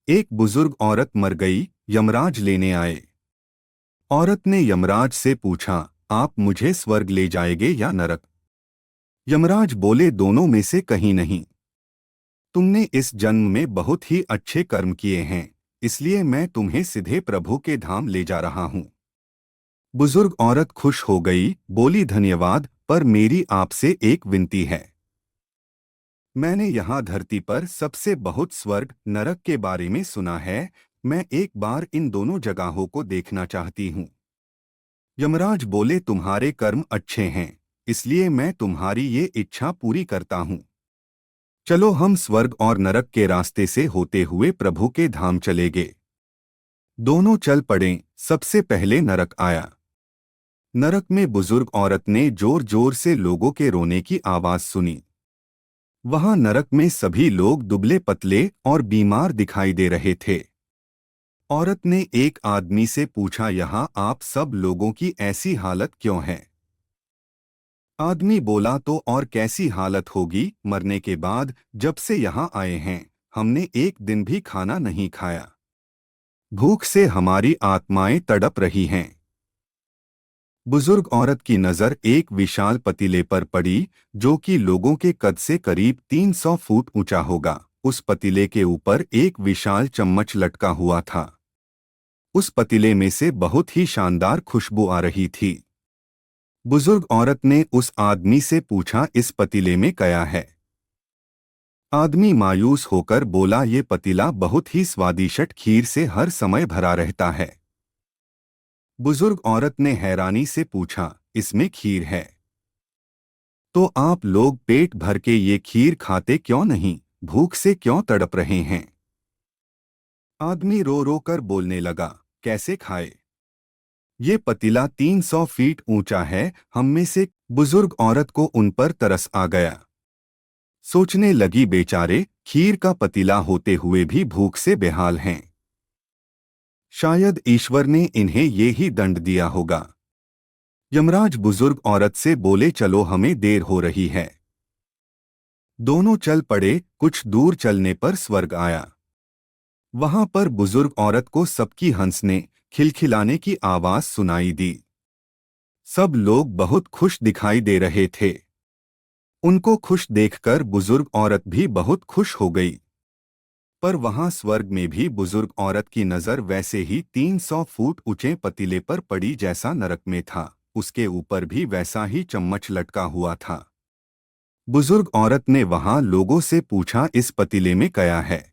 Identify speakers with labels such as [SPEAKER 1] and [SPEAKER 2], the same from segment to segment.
[SPEAKER 1] एक बुजुर्ग औरत मर गई। यमराज लेने आए। औरत ने यमराज से पूछा, आप मुझे स्वर्ग ले जाएंगे या नरक? यमराज बोले, दोनों में से कहीं नहीं। तुमने इस जन्म में बहुत ही अच्छे कर्म किए हैं, इसलिए मैं तुम्हें सीधे प्रभु के धाम ले जा रहा हूँ। बुजुर्ग औरत खुश हो गई, बोली, धन्यवाद, पर मेरी आपसे एक विनती है। मैंने यहाँ धरती पर सबसे बहुत स्वर्ग नरक के बारे में सुना है। मैं एक बार इन दोनों जगहों को देखना चाहती हूँ। यमराज बोले, तुम्हारे कर्म अच्छे हैं, इसलिए मैं तुम्हारी ये इच्छा पूरी करता हूँ। चलो हम स्वर्ग और नरक के रास्ते से होते हुए प्रभु के धाम चले गए। दोनों चल पड़े। सबसे पहले नरक आया। नरक में बुजुर्ग औरत ने जोर जोर से लोगों के रोने की आवाज सुनी। वहां नरक में सभी लोग दुबले पतले और बीमार दिखाई दे रहे थे। औरत ने एक आदमी से पूछा, यहाँ आप सब लोगों की ऐसी हालत क्यों है? आदमी बोला, तो और कैसी हालत होगी, मरने के बाद जब से यहाँ आए हैं हमने एक दिन भी खाना नहीं खाया। भूख से हमारी आत्माएं तड़प रही हैं। बुजुर्ग औरत की नज़र एक विशाल पतीले पर पड़ी, जो कि लोगों के कद से करीब 300 फुट ऊंचा होगा। उस पतीले के ऊपर एक विशाल चम्मच लटका हुआ था। उस पतीले में से बहुत ही शानदार खुशबू आ रही थी। बुजुर्ग औरत ने उस आदमी से पूछा, इस पतीले में क्या है? आदमी मायूस होकर बोला, ये पतीला बहुत ही स्वादिष्ट खीर से हर समय भरा रहता है। बुजुर्ग औरत ने हैरानी से पूछा, इसमें खीर है? तो आप लोग पेट भर के ये खीर खाते क्यों नहीं, भूख से क्यों तड़प रहे हैं? आदमी रो रो कर बोलने लगा, कैसे खाए? ये पतीला 300 फीट ऊंचा है, हम में से। बुजुर्ग औरत को उन पर तरस आ गया। सोचने लगी, बेचारे खीर का पतीला होते हुए भी भूख से बेहाल हैं। शायद ईश्वर ने इन्हें ये ही दंड दिया होगा। यमराज बुजुर्ग औरत से बोले, चलो हमें देर हो रही है। दोनों चल पड़े। कुछ दूर चलने पर स्वर्ग आया। वहां पर बुजुर्ग औरत को सबकी हंसने खिलखिलाने की आवाज सुनाई दी। सब लोग बहुत खुश दिखाई दे रहे थे। उनको खुश देखकर बुजुर्ग औरत भी बहुत खुश हो गई। पर वहां स्वर्ग में भी बुजुर्ग औरत की नजर वैसे ही 300 फुट ऊंचे पतीले पर पड़ी जैसा नरक में था। उसके ऊपर भी वैसा ही चम्मच लटका हुआ था। बुजुर्ग औरत ने वहां लोगों से पूछा, इस पतीले में क्या है?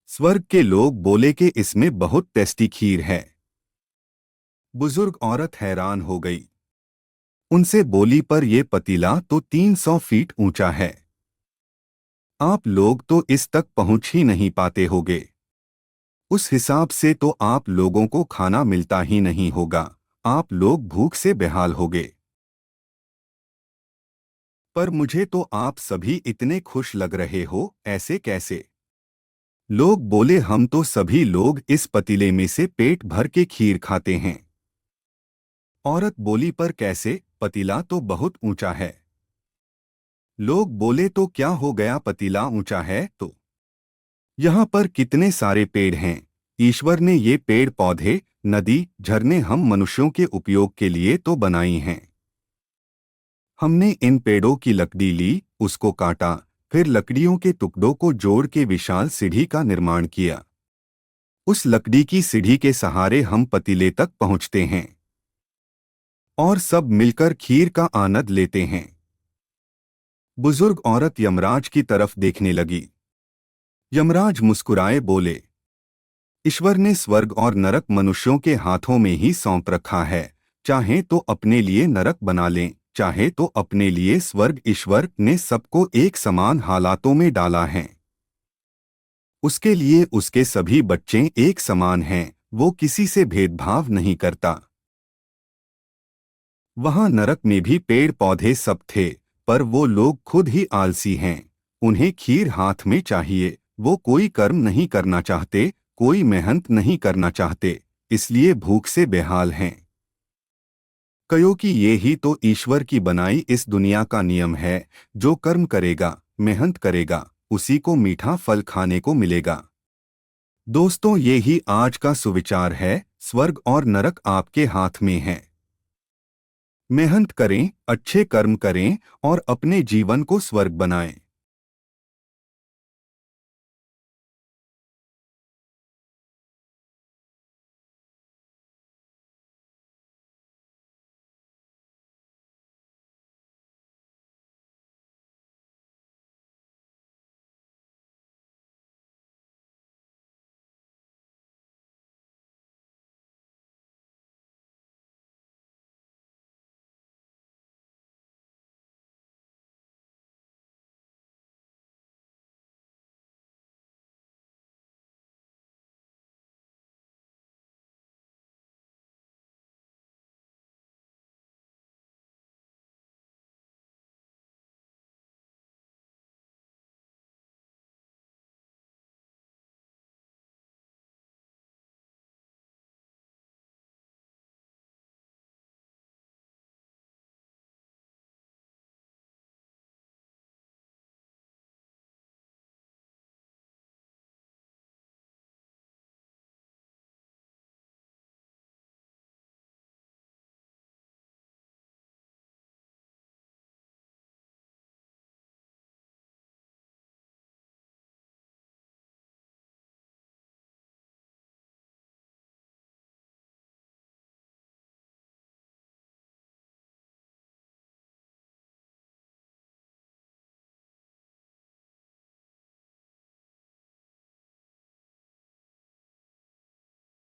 [SPEAKER 1] स्वर्ग के लोग बोले कि इसमें बहुत टेस्टी खीर है। बुजुर्ग औरत हैरान हो गई। उनसे बोली, पर यह पतीला तो 300 फीट ऊंचा है। आप लोग तो इस तक पहुंच ही नहीं पाते होगे। उस हिसाब से तो आप लोगों को खाना मिलता ही नहीं होगा। आप लोग भूख से बेहाल होगे। पर मुझे तो आप सभी इतने खुश लग रहे हो, ऐसे कैसे? लोग बोले, हम तो सभी लोग इस पतीले में से पेट भर के खीर खाते हैं। औरत बोली, पर कैसे, पतीला तो बहुत ऊंचा है। लोग बोले, तो क्या हो गया, पतीला ऊंचा है तो यहाँ पर कितने सारे पेड़ हैं। ईश्वर ने ये पेड़ पौधे, नदी, झरने हम मनुष्यों के उपयोग के लिए तो बनाई हैं। हमने इन पेड़ों की लकड़ी ली, उसको काटा, फिर लकड़ियों के टुकड़ों को जोड़ के विशाल सीढ़ी का निर्माण किया। उस लकड़ी की सीढ़ी के सहारे हम पतीले तक पहुंचते हैं और सब मिलकर खीर का आनंद लेते हैं। बुजुर्ग औरत यमराज की तरफ देखने लगी। यमराज मुस्कुराए, बोले, ईश्वर ने स्वर्ग और नरक मनुष्यों के हाथों में ही सौंप रखा है। चाहे तो अपने लिए नरक बना लें, चाहे तो अपने लिए स्वर्ग। ईश्वर ने सबको एक समान हालातों में डाला है। उसके लिए उसके सभी बच्चे एक समान हैं, वो किसी से भेदभाव नहीं करता। वहां नरक में भी पेड़ पौधे सब थे, पर वो लोग खुद ही आलसी हैं। उन्हें खीर हाथ में चाहिए। वो कोई कर्म नहीं करना चाहते, कोई मेहनत नहीं करना चाहते, इसलिए भूख से बेहाल हैं। क्योंकि ये ही तो ईश्वर की बनाई इस दुनिया का नियम है। जो कर्म करेगा, मेहनत करेगा, उसी को मीठा फल खाने को मिलेगा। दोस्तों, ये ही आज का सुविचार है। स्वर्ग और नरक आपके हाथ में है। मेहनत करें, अच्छे कर्म करें और अपने जीवन को स्वर्ग बनाएं।